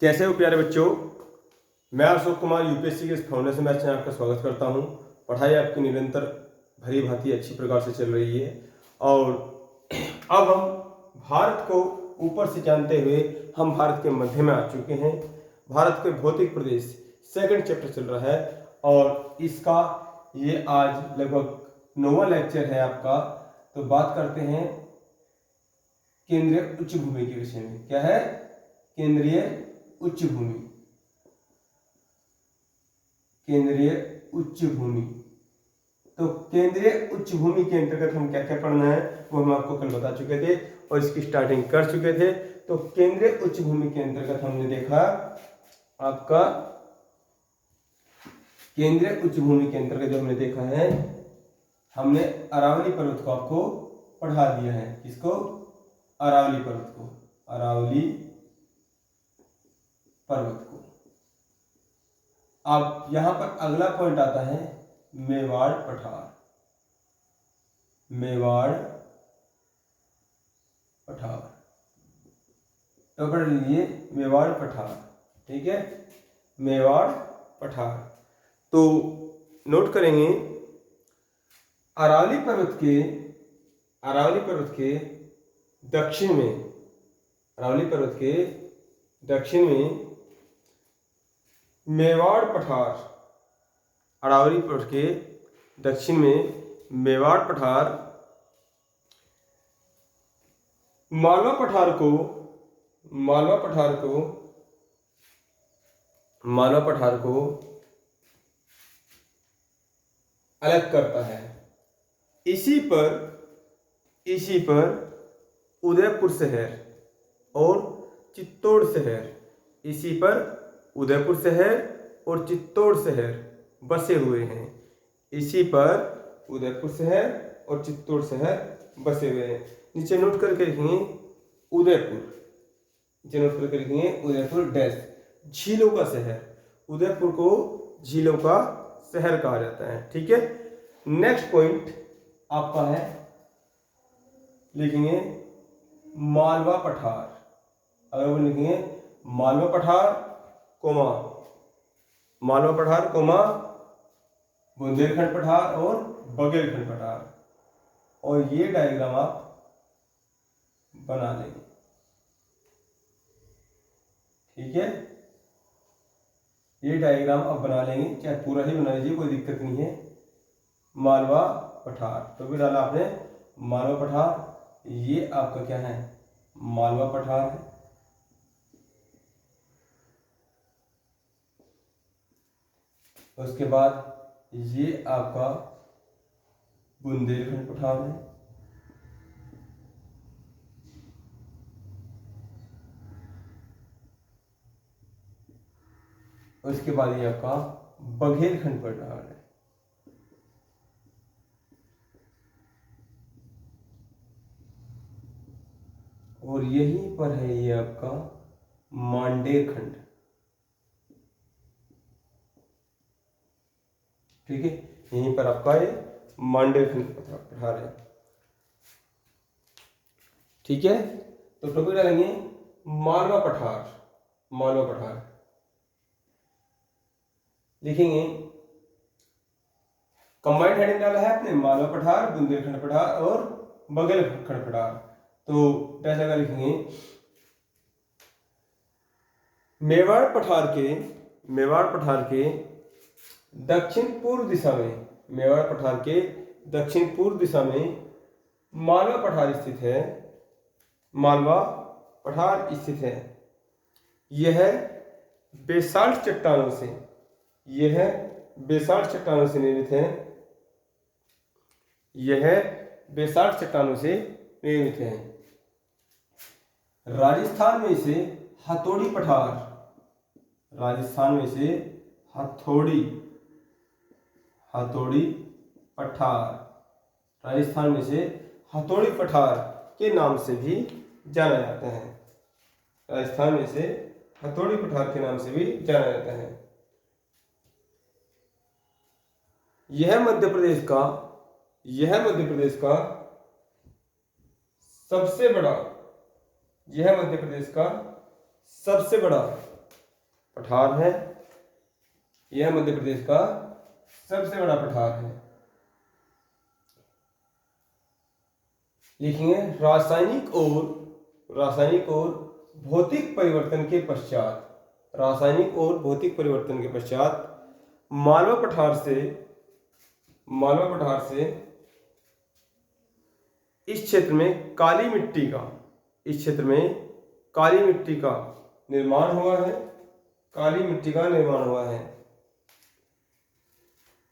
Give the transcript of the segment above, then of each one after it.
कैसे हो प्यारे बच्चों। मैं अशोक कुमार यूपीएससी के इस फाउंडेशन बैच में आपका स्वागत करता हूं। पढ़ाई आपकी निरंतर भली भांति अच्छी प्रकार से चल रही है और अब हम भारत को ऊपर से जानते हुए हम भारत के मध्य में आ चुके हैं। भारत के भौतिक प्रदेश सेकंड चैप्टर चल रहा है और इसका ये आज लगभग 9वां लेक्चर है आपका। तो बात करते हैं केंद्रीय उच्च भूमि के विषय में। क्या है? केंद्रीय उच्च भूमि। केंद्रीय उच्च भूमि। तो केंद्रीय उच्च भूमि के अंतर्गत हम क्या क्या पढ़ना है वो हम आपको कल बता चुके थे और इसकी स्टार्टिंग कर चुके थे। तो केंद्रीय उच्च भूमि के अंतर्गत हमने देखा आपका केंद्रीय उच्च भूमि के अंतर्गत जो हमने देखा है, हमने अरावली पर्वत को आपको पढ़ा दिया है। किसको? अरावली पर्वत को। अरावली पर्वत को। अब यहां पर अगला पॉइंट आता है मेवाड़ पठार। मेवाड़ पठार तो पढ़ लीजिए मेवाड़ पठार। ठीक है, मेवाड़ पठार। तो नोट करेंगे अरावली पर्वत के दक्षिण में, अरावली पर्वत के दक्षिण में मेवाड़ पठार, अरावली पर्वत के दक्षिण में मेवाड़ पठार, मालवा पठार को अलग करता है। इसी पर उदयपुर शहर और चित्तौड़ शहर, इसी पर उदयपुर शहर और चित्तौड़ शहर बसे हुए हैं। इसी पर उदयपुर शहर और चित्तौड़ शहर बसे हुए हैं। नीचे नोट करके लिखेंगे उदयपुर, नीचे नोट करके लिखेंगे उदयपुर डैश, झीलों का शहर। उदयपुर को झीलों का शहर कहा जाता है। ठीक है, नेक्स्ट पॉइंट आपका है, लिखेंगे मालवा पठार। अगर वो लिखेंगे मालवा पठार कोमा बुंदेलखंड पठार और बघेलखंड पठार, और ये डायग्राम आप बना लेंगे। ठीक है, ये डायग्राम आप बना लेंगे, चाहे पूरा ही बना लीजिए, कोई दिक्कत नहीं है। मालवा पठार तो भी डाला आपने मालवा पठार, ये आपका क्या है? मालवा पठार है। उसके बाद ये आपका बुंदेलखंड पठार है। उसके बाद ये आपका बघेलखंड पठार है। और यहीं पर है ये आपका मांडेर खंड। ठीक है, यहीं पर आपका ये मांडेर खंड पठार है। ठीक है, तो टॉपिक डालेंगे मालवा पठार। मालवा पठार लिखेंगे, कंबाइंड हेडिंग डाला है आपने मालवा पठार, बुंदेलखंड पठार और बघेलखंड पठार। तो क्या जगह लिखेंगे मेवाड़ पठार के दक्षिण पूर्व दिशा में, मेवाड़ पठार के दक्षिण पूर्व दिशा में मालवा पठार स्थित है। मालवा पठार स्थित है। यह बेसाल्ट चट्टानों से निर्मित है। यह बेसाल्ट चट्टानों से निर्मित है। राजस्थान में इसे हथौड़ी पठार, राजस्थान में इसे हथौड़ी पठार, राजस्थान में से हथौड़ी पठार के नाम से भी जाना जाता है। राजस्थान में से हथौड़ी पठार के नाम से भी जाना जाता है। यह मध्य प्रदेश का सबसे बड़ा पठार है। यह मध्य प्रदेश का सबसे बड़ा पठार है। लिखेंगे रासायनिक और भौतिक परिवर्तन के पश्चात, रासायनिक और भौतिक परिवर्तन के पश्चात मालवा पठार से इस क्षेत्र में काली मिट्टी का निर्माण हुआ है। काली मिट्टी का निर्माण हुआ है।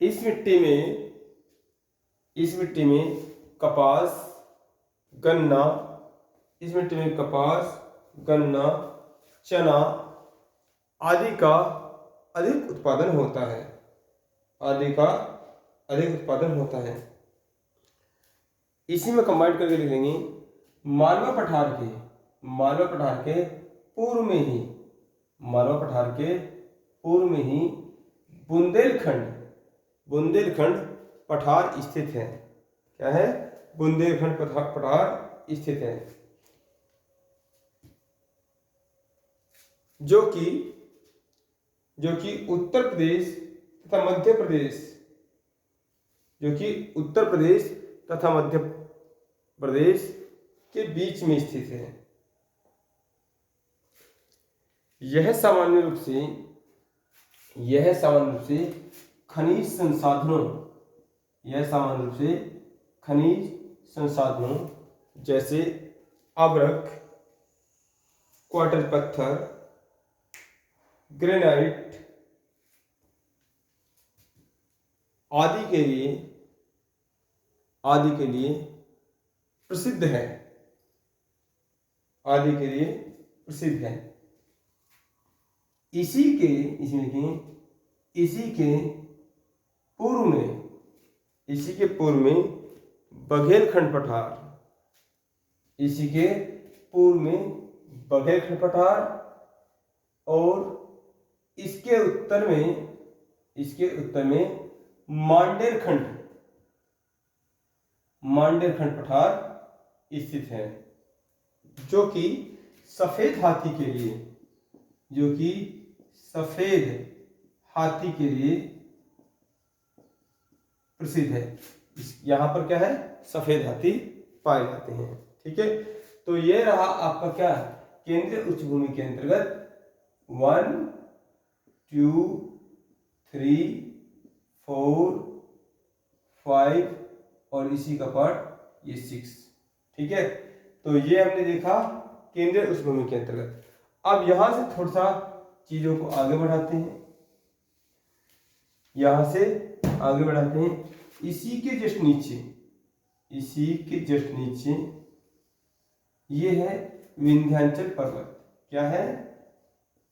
इस मिट्टी में कपास, गन्ना, चना आदि का अधिक उत्पादन होता है। इसी में कंबाइन करके लिख लेंगे मालवा पठार के पूर्व में ही बुंदेलखंड पठार स्थित है। क्या है? बुंदेलखंड पठार स्थित है, जो कि उत्तर प्रदेश तथा मध्य प्रदेश के बीच में स्थित है। यह सामान्य रूप से खनिज संसाधनों जैसे अभ्रक, क्वार्टर पत्थर, ग्रेनाइट आदि के लिए प्रसिद्ध है। इसी के पूर्व में बघेलखंड पठार और इसके उत्तर में मांडेरखंड पठार स्थित है, जो कि सफेद हाथी के लिए प्रसिद्ध है। यहाँ पर क्या है? सफेद हाथी पाए जाते हैं। ठीक है, तो ये रहा आपका क्या? केंद्रीय उच्च भूमि के अंतर्गत 1, 2, 3, 4, 5 और इसी का पार्ट ये 6। ठीक है, तो ये हमने देखा केंद्रीय उच्च भूमि के अंतर्गत। अब यहां से थोड़ा सा चीजों को आगे बढ़ाते हैं। इसी के जस्ट नीचे ये है विंध्याचल पर्वत। क्या है?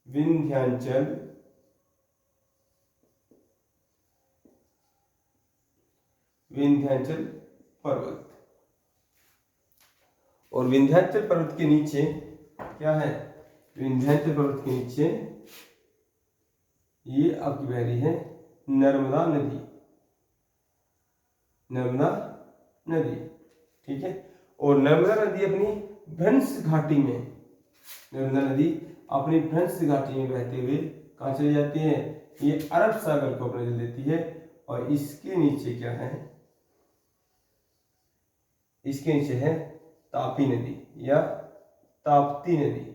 विंध्याचल पर्वत। और विंध्याचल पर्वत के नीचे क्या है? विंध्याचल पर्वत के नीचे ये आपकी बह रही है नर्मदा नदी। ठीक है, और नर्मदा नदी अपनी भ्रंश घाटी में बहते हुए कहाँ चली जाती है? ये अरब सागर को अपने जल देती है। और इसके नीचे क्या है? इसके नीचे है तापी नदी या ताप्ती नदी।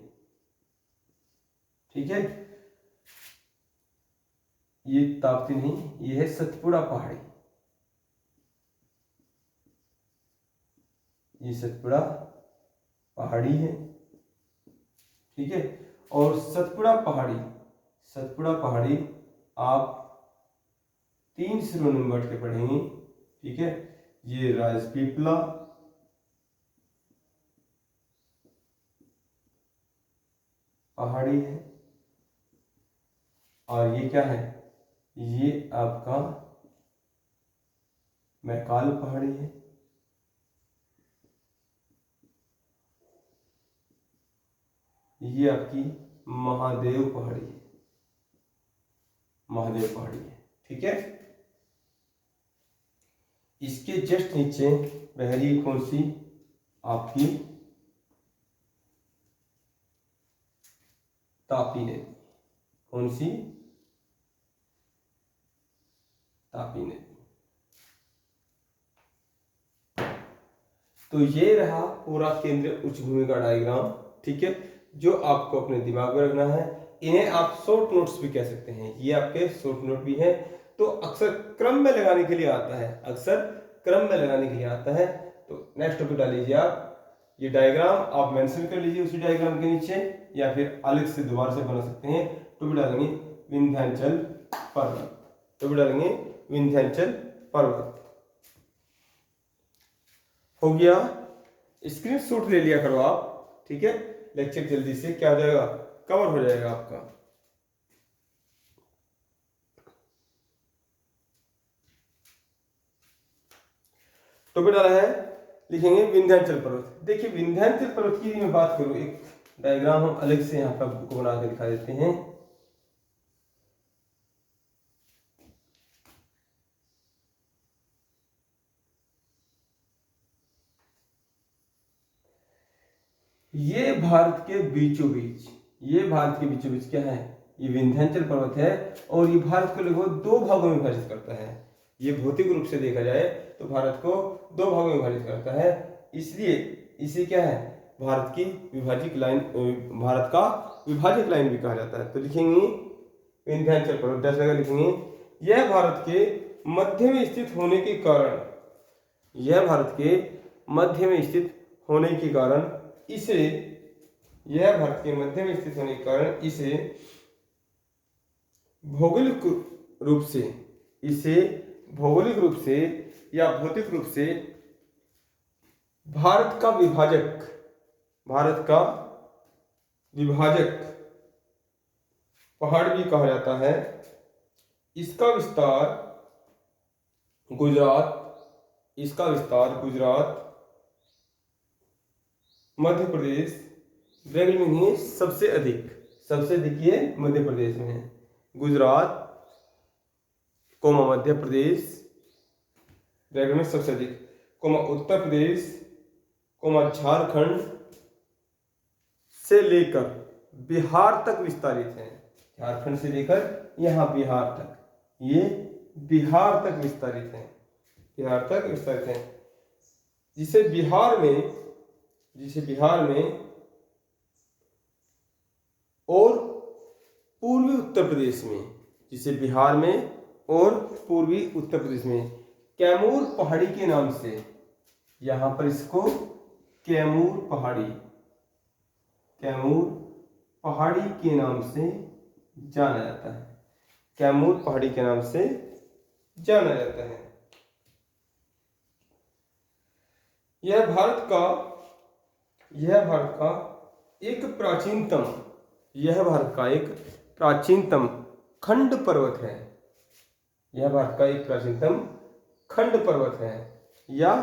ठीक है, ये ताप्ती नहीं, ये है सतपुड़ा पहाड़ी। ये सतपुड़ा पहाड़ी है। ठीक है, और सतपुड़ा पहाड़ी आप 3 शिरोनाम बैठ के पढ़ेंगे। ठीक है, ये राजपीपला, पहाड़ी है, और ये क्या है? ये आपका मैकाल पहाड़ी है। ये आपकी महादेव पहाड़ी है। ठीक है, इसके जस्ट नीचे बह रही है कौन सी? आपकी तापी नदी। कौन सी? तापी नदी। तो ये रहा पूरा केंद्रीय उच्चभूमि का डायग्राम, ठीक है, जो आपको अपने दिमाग में रखना है। इन्हें आप शॉर्ट नोट्स भी कह सकते हैं, ये आपके शॉर्ट नोट भी हैं। तो अक्सर क्रम में लगाने के लिए आता है, अक्सर क्रम में लगाने के लिए आता है। तो नेक्स्ट टॉपिक डाल लीजिए आप, ये डायग्राम आप मेंशन कर लीजिए उसी डायग्राम के नीचे, या फिर अलग से दोबारा से बना सकते हैं। टॉपिक डालेंगे विंध्याचल पर्वत, टॉपिक डालेंगे विंध्याचल पर्वत। हो गया, स्क्रीनशॉट ले लिया करो आप, ठीक है। लेक्चर जल्दी से क्या हो जाएगा, कवर हो जाएगा आपका। टॉपिक डाला है, लिखेंगे विंध्याचल पर्वत। देखिए विंध्याचल पर्वत की मैं बात करूं, एक डायग्राम हम अलग से यहाँ पर आपको बना के दिखा देते हैं। ये भारत के बीचों बीच, ये भारत के बीचों बीच क्या है, ये विंध्याचल पर्वत है। और ये भारत को लगभग 2 भागों में विभाजित करता है। ये भौतिक रूप से देखा जाए तो भारत को 2 भागों में विभाजित करता है। इसलिए इसे क्या है, भारत की विभाजक लाइन, भारत का विभाजक लाइन भी कहा जाता है। तो लिखेंगे विंध्याचल पर्वत, 10 जगह लिखेंगे। यह भारत के मध्य में स्थित होने के कारण, यह भारत के मध्य में स्थित होने के कारण इसे, यह भारत के मध्य में स्थित होने के कारण इसे भौगोलिक रूप से, इसे भौगोलिक रूप से या भौतिक रूप से भारत का विभाजक, भारत का विभाजक पहाड़ भी कहा जाता है। इसका विस्तार गुजरात, इसका विस्तार गुजरात, मध्य प्रदेश, बेंगल में ही सबसे अधिक, सबसे अधिक ये मध्य प्रदेश में है। गुजरात कोमा मध्य प्रदेश, बेंगल में सबसे अधिक, कोमा उत्तर प्रदेश, कोमा झारखंड से लेकर बिहार तक विस्तारित है। झारखंड से लेकर यहाँ बिहार तक, ये बिहार तक विस्तारित है, बिहार तक विस्तारित है। जिसे बिहार में, जिसे बिहार में और पूर्वी उत्तर प्रदेश में, जिसे बिहार में और पूर्वी उत्तर प्रदेश में कैमूर पहाड़ी के नाम से, यहां पर इसको कैमूर पहाड़ी, कैमूर पहाड़ी के नाम से जाना जाता है, कैमूर पहाड़ी के नाम से जाना जाता है। यह भारत का, यह भारत का एक प्राचीनतम, यह भारत का एक प्राचीनतम खंड पर्वत है। यह भारत का एक प्राचीनतम खंड पर्वत है, या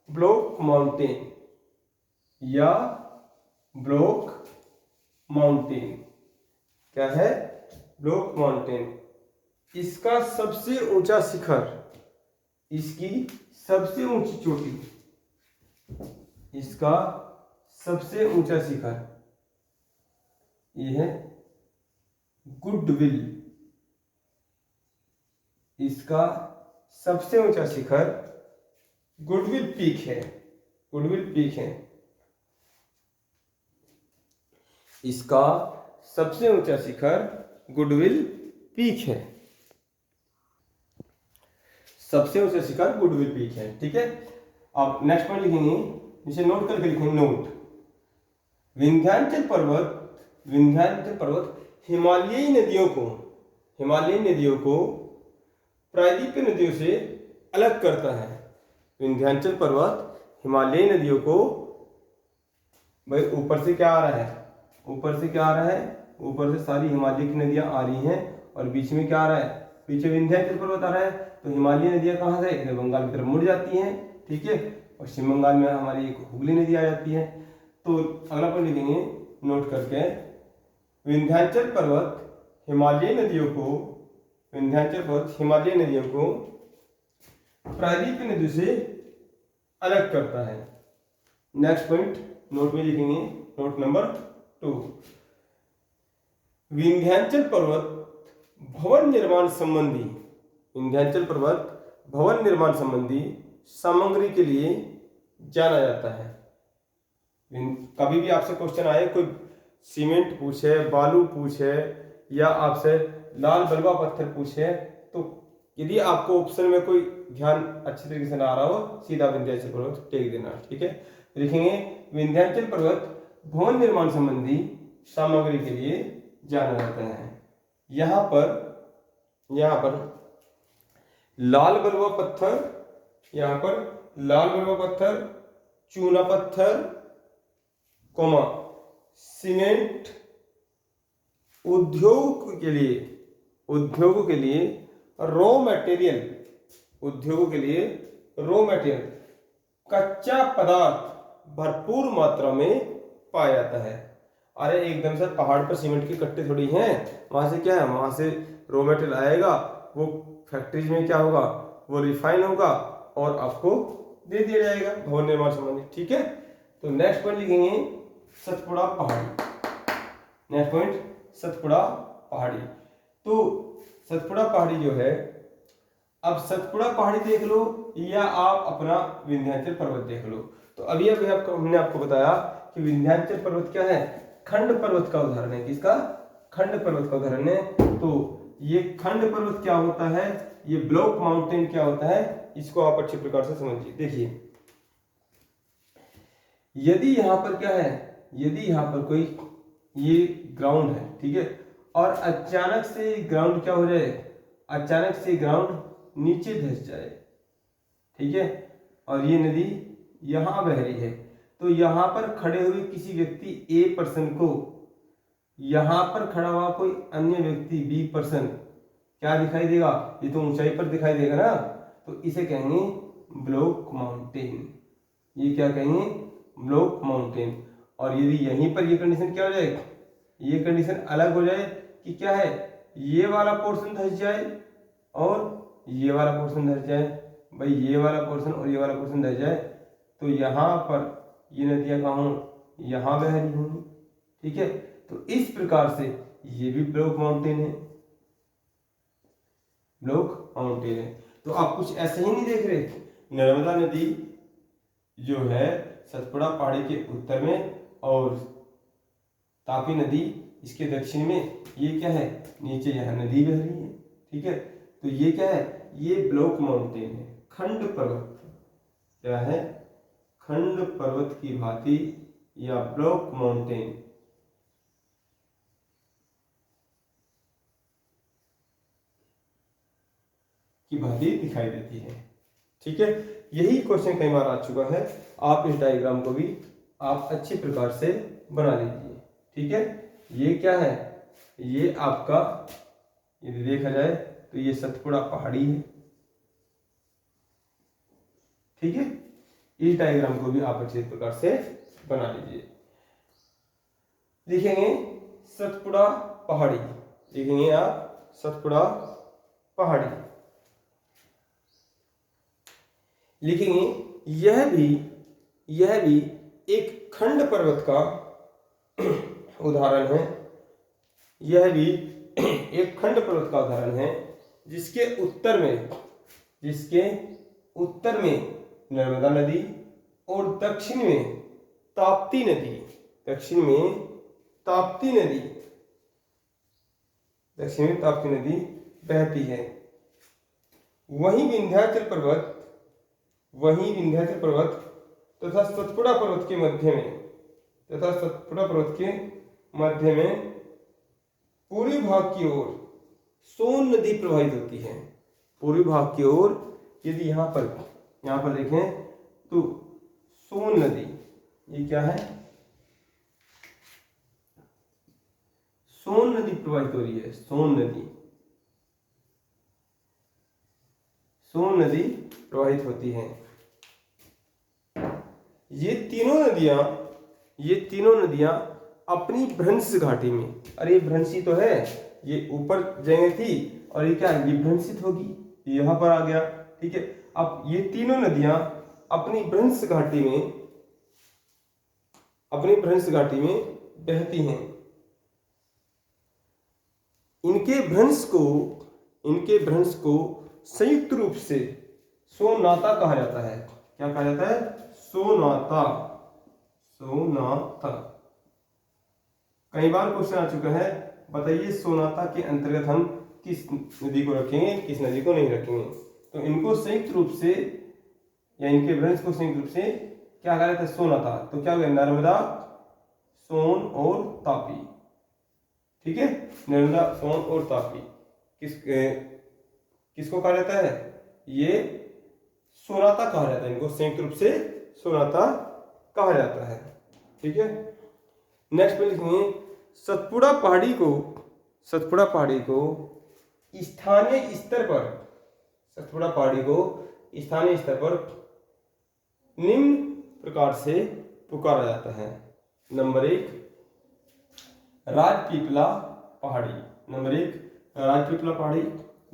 ब्लॉक माउंटेन, या ब्लॉक माउंटेन। क्या है, ब्लॉक माउंटेन। इसका सबसे ऊंचा शिखर, इसकी सबसे ऊंची चोटी, इसका सबसे ऊंचा शिखर यह है गुडविल, इसका सबसे ऊंचा शिखर गुडविल पीक है, गुडविल पीक है। इसका सबसे ऊंचा शिखर गुडविल पीक है, सबसे ऊंचा शिखर गुडविल पीक है, ठीक है। आप नेक्स्ट पॉइंट लिखेंगे, इसे नोट करके लिखेंगे, नोट। विंध्याचल पर्वत, विंध्याचल पर्वत हिमालयी नदियों को, हिमालयी नदियों को प्रायद्वीपीय नदियों से अलग करता है। विंध्याचल पर्वत हिमालयी नदियों को, भाई ऊपर से क्या आ रहा है, ऊपर से क्या आ रहा है, ऊपर से सारी हिमालय की नदियां आ रही हैं, और बीच में क्या आ रहा है, पीछे विंध्याचल पर्वत आ रहा है। तो हिमालयी नदियां कहाँ से, इधर बंगाल की तरफ मुड़ जाती हैं, ठीक है। पश्चिम बंगाल में हमारी एक हुगली नदी आ जाती है। तो अगला पॉइंट लिखेंगे नोट करके, विंध्याचल पर्वत हिमालयी नदियों को, विंध्याचल पर्वत हिमालयी नदियों को प्रायद्वीपीय नदियों से अलग करता है। नेक्स्ट पॉइंट नोट में लिखेंगे, नोट नंबर 2। विंध्याचल पर्वत भवन निर्माण संबंधी, विंध्याचल पर्वत भवन निर्माण संबंधी सामग्री के लिए जाना जाता है। कभी भी आपसे क्वेश्चन आए, कोई सीमेंट पूछे, बालू पूछे या आपसे लाल बलुआ पत्थर पूछे, तो यदि आपको ऑप्शन में कोई ध्यान अच्छी तरीके से ना आ रहा हो, सीधा विंध्याचल पर्वत टेक देना, ठीक है। लिखेंगे विंध्याचल पर्वत भवन निर्माण संबंधी सामग्री के लिए जाना जाता है। यहाँ पर लाल बलुआ पत्थर, यहाँ पर लाल बलुआ पत्थर, चूना पत्थर, कोमा सीमेंट उद्योग के लिए रॉ मटेरियल, उद्योगों के लिए रॉ मटेरियल कच्चा पदार्थ भरपूर मात्रा में पाया जाता है। अरे एकदम से पहाड़ पर सीमेंट के कट्टे थोड़ी हैं, वहां से क्या है, वहां से रॉ मटेरियल आएगा, वो फैक्ट्रीज में क्या होगा, वो रिफाइन होगा और आपको दे दिया जाएगा भवन निर्माण संबंधी, ठीक है। तो नेक्स्ट पॉइंट लिखेंगे सतपुड़ा पहाड़ी। नेक्स्ट पॉइंट सतपुड़ा पहाड़ी। तो सतपुड़ा पहाड़ी जो है, अब सतपुड़ा पहाड़ी देख लो या आप अपना विंध्याचल पर्वत देख लो। तो अभी हमने आपको बताया कि विंध्याचल पर्वत क्या है, खंड पर्वत का उदाहरण है। किसका? खंड पर्वत का उदाहरण है। तो ये खंड पर्वत क्या होता है, ये ब्लॉक माउंटेन क्या होता है, इसको आप अच्छे प्रकार से समझिए। देखिए यदि यहाँ पर क्या है, यदि यहाँ पर कोई ये ग्राउंड है, ठीक है, और अचानक से ग्राउंड क्या हो जाए, अचानक से ग्राउंड नीचे धंस जाए, ठीक है, और ये नदी यहाँ बह रही है, तो यहाँ पर खड़े हुए किसी व्यक्ति ए पर्सन को यहाँ पर खड़ा हुआ कोई अन्य व्यक्ति बी पर्सन क्या दिखाई देगा, ये तो ऊंचाई पर दिखाई देगा ना, तो इसे कहेंगे ब्लॉक माउंटेन। ये क्या कहेंगे, ब्लॉक माउंटेन। और यदि यहीं पर ये कंडीशन क्या हो जाए, ये कंडीशन अलग हो जाए कि क्या है, ये वाला पोर्शन धंस जाए और ये वाला पोर्शन धंस जाए, भाई ये वाला पोर्शन और ये वाला पोर्शन धंस जाए, तो यहाँ पर ये नदियाँ कहाँ हो, यहाँ बह रही होंगी, ठीक है। तो इस प्रकार से ये भी ब्लॉक माउंटेन है, ब्लॉक माउंटेन है। तो आप कुछ ऐसे ही नहीं देख रहे, नर्मदा नदी जो है सतपुड़ा पहाड़ी के उत्तर में और तापी नदी इसके दक्षिण में, ये क्या है, नीचे यहाँ नदी बह रही है, ठीक है। तो ये क्या है, ये ब्लॉक माउंटेन है, खंड पर्वत क्या है, खंड पर्वत की भांति या ब्लॉक माउंटेन की भांति दिखाई देती है, ठीक है। यही क्वेश्चन कई बार आ चुका है, आप इस डायग्राम को भी आप अच्छी प्रकार से बना लीजिए, ठीक है। ये क्या है, ये आपका यदि देखा जाए तो ये सतपुड़ा पहाड़ी है, ठीक है। इस डायग्राम को भी आप अच्छे प्रकार से बना लीजिए। लिखेंगे सतपुड़ा पहाड़ी, लिखेंगे आप सतपुड़ा पहाड़ी, लिखेंगे यह भी एक खंड पर्वत का उदाहरण है, यह भी एक खंड पर्वत का उदाहरण है, जिसके उत्तर में नर्मदा नदी और दक्षिण में ताप्ती नदी, दक्षिण में ताप्ती नदी बहती है। वहीं विंध्याचल पर्वत तथा सतपुड़ा पर्वत के मध्य में पूर्वी भाग की ओर सोन नदी प्रवाहित होती है। पूर्वी भाग की ओर यदि यहाँ पर देखें तो सोन नदी, ये क्या है, सोन नदी प्रवाहित हो रही है, सोन नदी प्रवाहित होती है। ये तीनों नदियां अपनी भ्रंश घाटी में, अरे ये भ्रंशी तो है, ये ऊपर जगह थी और ये क्या है, ये भ्रंशित होगी, यहाँ पर आ गया, ठीक है। अब ये तीनों नदियां अपनी भ्रंश घाटी में बहती हैं। इनके भ्रंश को संयुक्त रूप से सोनाता कहा जाता है। क्या कहा जाता है? सोनाता। सोनाता कई बार क्वेश्चन आ चुका है। बताइए सोनाता के अंतर्गत हम किस नदी को रखेंगे, किस नदी को नहीं रखेंगे। तो इनको संयुक्त रूप से या इनके भ्रंश को संयुक्त रूप से क्या कहा जाता है? सोनाता। तो क्या हो गया? नर्मदा, सोन और तापी। ठीक है, नर्मदा, सोन और तापी किसको कहा जाता है? ये सोनाता कहा जाता है। इनको संयुक्त रूप से सोनाता कहा जाता है। ठीक है, नेक्स्ट पे लिखेंगे सतपुड़ा पहाड़ी को स्थानीय स्तर पर निम्न प्रकार से पुकारा जाता है। नंबर 1 राजपीपला पहाड़ी।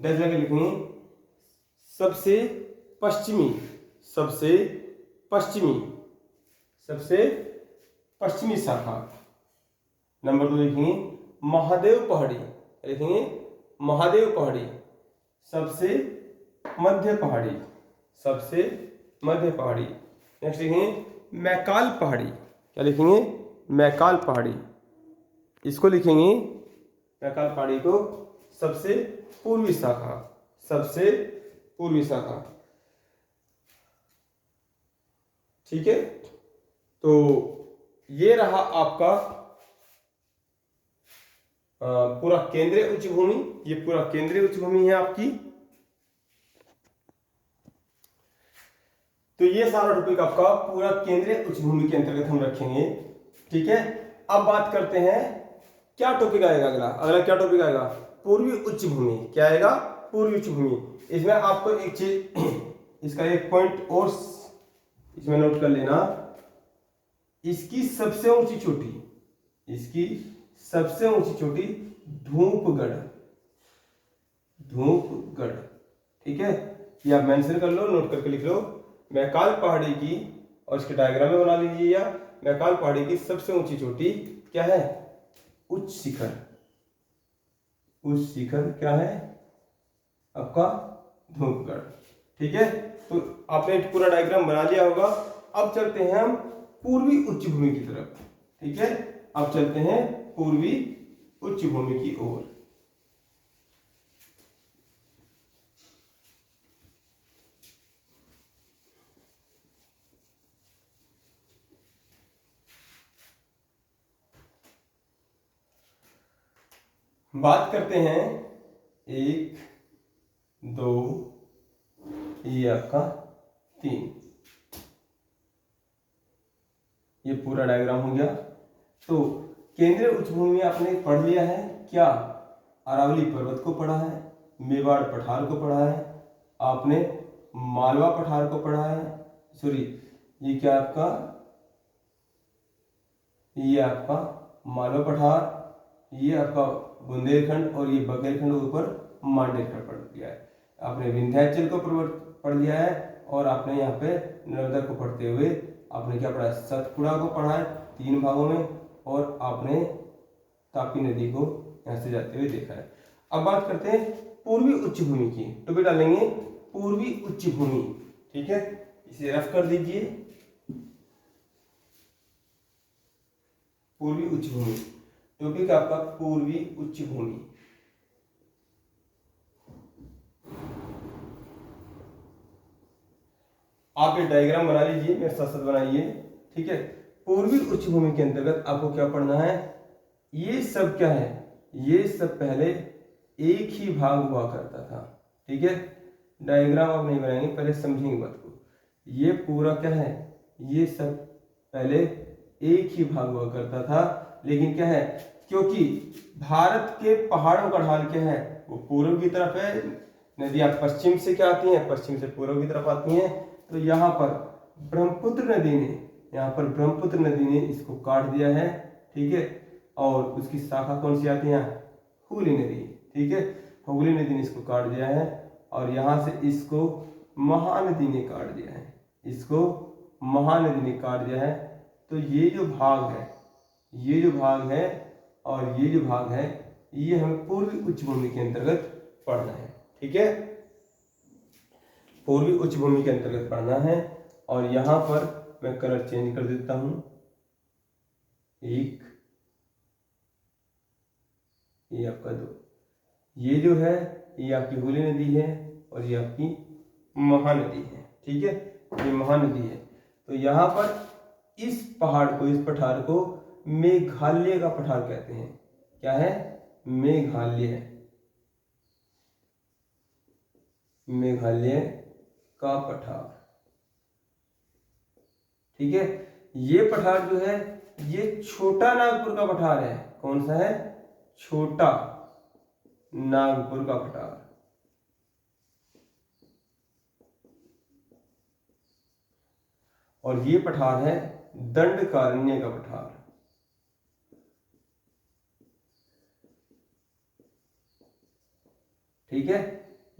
दस जगह लिखेंगे सबसे पश्चिमी शाखा। नंबर 2 लिखेंगे महादेव पहाड़ी। सबसे मध्य पहाड़ी। नेक्स्ट लिखेंगे मैकाल पहाड़ी। क्या लिखेंगे? मैकाल पहाड़ी। इसको लिखेंगे मैकाल पहाड़ी को सबसे पूर्वी शाखा। ठीक है, तो ये रहा आपका पूरा केंद्रीय उच्च भूमि। ये पूरा केंद्रीय उच्च भूमि है आपकी। तो ये सारा टॉपिक आपका पूरा केंद्रीय उच्च भूमि के अंतर्गत हम रखेंगे। ठीक है, अब बात करते हैं क्या टॉपिक आएगा। अगला क्या टॉपिक आएगा? पूर्वी उच्च भूमि। क्या आएगा? पूर्वी उच्च भूमि। इसमें आपको एक चीज, इसका एक पॉइंट और इसमें नोट कर लेना। इसकी सबसे ऊंची चोटी धूपगढ़। ठीक है, ये आप मेंशन कर लो, नोट करके लिख लो। मैकाल पहाड़ी की, और इसके डायग्राम में बना लीजिए, या मैकाल पहाड़ी की सबसे ऊंची चोटी क्या है? उच्च शिखर क्या है आपका? धूपगढ़। ठीक है, तो आपने पूरा डायग्राम बना लिया होगा। अब चलते हैं हम पूर्वी उच्च भूमि की तरफ। ठीक है, अब चलते हैं पूर्वी उच्च भूमि की ओर। बात करते हैं 1 2 ये आपका 3, ये पूरा डायग्राम हो गया। तो केंद्रीय उच्च भूमि आपने पढ़ लिया है। क्या? अरावली पर्वत को पढ़ा है, मेवाड़ पठार को पढ़ा है, आपने मालवा पठार को पढ़ा है। सॉरी, ये क्या आपका? ये आपका मालवा पठार, ये आपका बुंदेलखंड, और ये बघेलखंड ऊपर मांडेरखंड पढ़ लिया है। आपने विंध्याचल को पढ़ लिया है, और आपने यहाँ पे नर्मदा को पढ़ते हुए आपने क्या पढ़ा? सतपुड़ा को पढ़ा है 3 भागों में, और आपने तापी नदी को यहाँ से जाते हुए देखा है। अब बात करते हैं पूर्वी उच्च भूमि की। तो बेटा लेंगे पूर्वी उच्च भूमि। ठीक है, इसे रफ कर दीजिए। पूर्वी उच्च भूमि टॉपिक आपका पूर्वी उच्च भूमि। आप ये डायग्राम बना लीजिए, मेरे साथ साथ बनाइए। ठीक है, पूर्वी उच्च भूमि के अंतर्गत आपको क्या पढ़ना है? ये सब क्या है? ये सब पहले एक ही भाग हुआ करता था। ठीक है, डायग्राम आप नहीं बनाएंगे, पहले समझेंगे बात को। ये पूरा क्या है? ये सब पहले एक ही भाग हुआ करता था, लेकिन क्या है, क्योंकि भारत के पहाड़ों का ढाल क्या है? वो पूर्व की तरफ है। नदियां पश्चिम से क्या आती हैं? पश्चिम से पूर्व की तरफ आती हैं। तो यहाँ पर ब्रह्मपुत्र नदी ने इसको काट दिया है। ठीक है, और उसकी शाखा कौन सी आती है? हुगली नदी। ठीक है, हुगली नदी ने इसको काट दिया है, और यहाँ से इसको महानदी ने काट दिया है। तो ये जो भाग है, और ये जो भाग है, ये हमें पूर्वी उच्च भूमि के अंतर्गत पढ़ना है। ठीक है, पूर्वी उच्च भूमि के अंतर्गत पढ़ना है। और यहाँ पर मैं कलर चेंज कर देता हूँ, एक, ये आपका दो, ये जो है ये आपकी हुगली नदी है और ये आपकी महानदी है। ठीक है, ये महानदी है। तो यहाँ पर इस पहाड़ को, इस पठार को मेघालय का पठार कहते हैं। क्या है? मेघालय, मेघालय का पठार। ठीक है, ये पठार जो है ये छोटा नागपुर का पठार है। कौन सा है? छोटा नागपुर का पठार। और ये पठार है दंडकारण्य का पठार। ठीक है,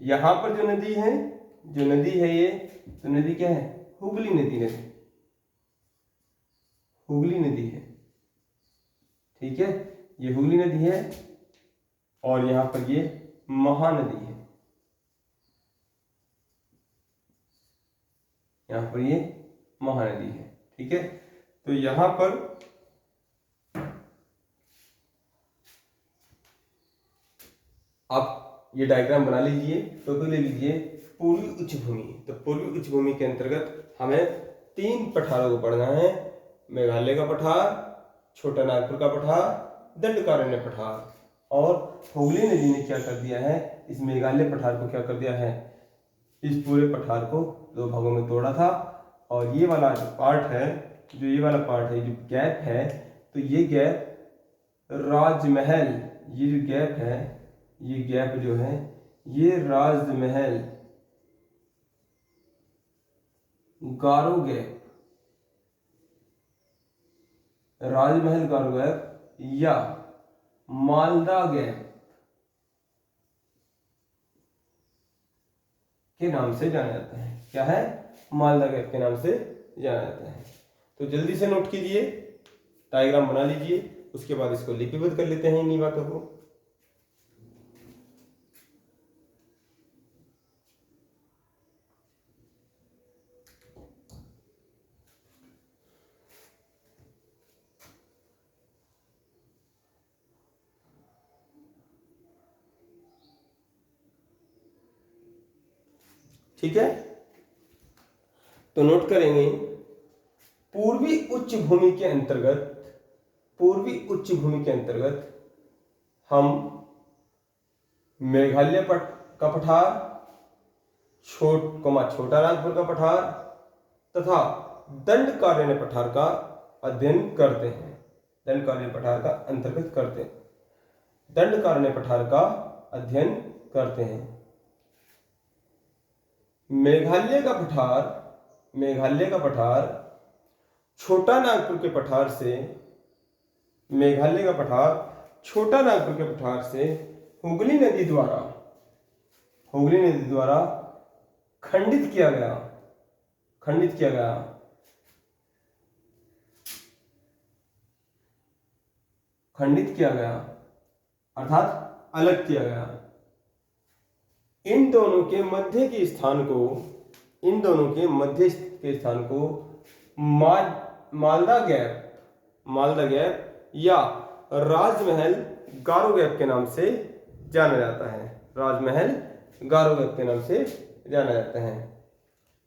यहां पर जो नदी है, जो नदी है ये, तो नदी क्या है? हुगली नदी है, हुगली नदी है। ठीक है, ये हुगली नदी है और यहां पर ये महानदी है, यहां पर ये महानदी है। ठीक है, तो यहां पर आप ये डायग्राम बना लीजिए, टोपी ले लीजिए, पूर्वी उच्च भूमि। तो पूर्वी उच्च भूमि के अंतर्गत हमें 3 पठारों को पढ़ना है, मेघालय का पठार, छोटा नागपुर का पठार, दंडकारण्य पठार। और हुगली नदी ने क्या कर दिया है? इस मेघालय पठार को क्या कर दिया है? इस पूरे पठार को 2 भागों में तोड़ा था। और ये वाला जो पार्ट है, जो ये वाला पार्ट है, जो गैप है, तो ये गैप राजमहल, ये जो गैप है, ये गैप जो है ये राजमहल गारो गैप, राजमहल गारो गैप या मालदा गैप के नाम से जाना जाता है। क्या है? मालदा गैप के नाम से जाना जाता है। तो जल्दी से नोट कीजिए, डायग्राम बना लीजिए, उसके बाद इसको लिपिबद्ध कर लेते हैं इन्हीं बातों को। ठीक है, तो नोट करेंगे, पूर्वी उच्च भूमि के अंतर्गत, पूर्वी उच्च भूमि के अंतर्गत हम मेघालय का पठार, छोटा नागपुर का पठार तथा दंडकारण्य पठार का अध्ययन करते हैं। दंडकारण्य पठार का अंतर्गत करते हैं, दंडकारण्य पठार का अध्ययन करते हैं। मेघालय का पठार, मेघालय का पठार छोटा नागपुर के पठार से, मेघालय का पठार छोटा नागपुर के पठार से हुगली नदी द्वारा, हुगली नदी द्वारा खंडित किया गया, खंडित किया गया, खंडित किया गया अर्थात अलग किया गया। इन दोनों के मध्य के स्थान को, इन दोनों के मध्य के स्थान को मालदा गैप, मालदा गैप या राजमहल गारो गैप के नाम से जाना जाता है। राजमहल गारो गैप के नाम से जाना जाता है।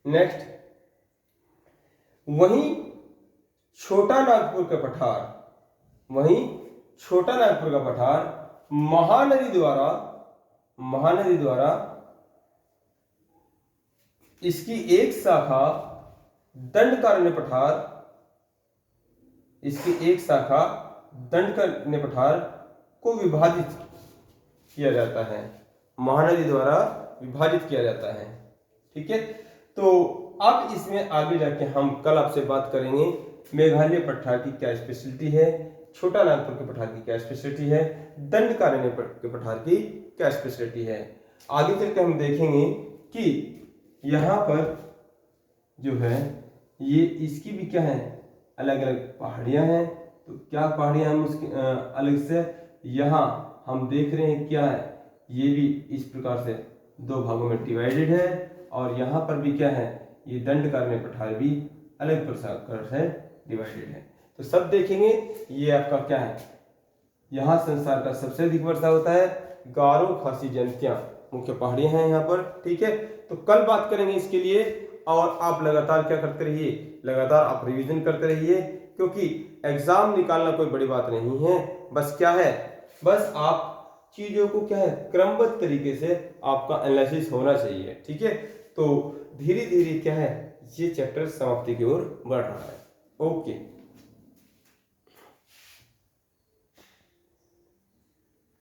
नेक्स्ट, वहीं छोटा नागपुर का पठार, वहीं छोटा नागपुर का पठार महानदी द्वारा, महानदी द्वारा इसकी एक शाखा दंडकारण्य पठार, इसकी एक शाखा दंडकारण्य पठार को विभाजित किया जाता है, महानदी द्वारा विभाजित किया जाता है। ठीक है, तो अब इसमें आगे जाके हम कल आपसे बात करेंगे मेघालय पठार की क्या स्पेशलिटी है, छोटा नागपुर के पठार की क्या स्पेशलिटी है, दंडकारण्य के पठार की क्या स्पेशलिटी है। आगे चल के हम देखेंगे कि यहाँ पर जो है ये इसकी भी क्या है, अलग अलग पहाड़ियाँ हैं। तो क्या पहाड़ियाँ हम उसके अलग से यहाँ हम देख रहे हैं क्या है, ये भी इस प्रकार से दो भागों में डिवाइडेड है, और यहाँ पर भी क्या है, ये दंडकार में पठार भी अलग प्रकार से डिवाइडेड है। तो सब देखेंगे। ये आपका क्या है, यहाँ संसार का सबसे अधिक वर्षा होता है, गारो खासी जनतियाँ मुख्य पहाड़ियाँ हैं यहाँ पर, ठीक है। तो कल बात करेंगे इसके लिए, और आप लगातार क्या करते रहिए, लगातार आप रिवीजन करते रहिए, क्योंकि एग्जाम निकालना कोई बड़ी बात नहीं है। बस क्या है, बस आप चीजों को क्या है, क्रमबद्ध तरीके से आपका एनालिसिस होना चाहिए, ठीक है। तो धीरे धीरे क्या है, ये चैप्टर समाप्ति की ओर बढ़ रहा है। ओके।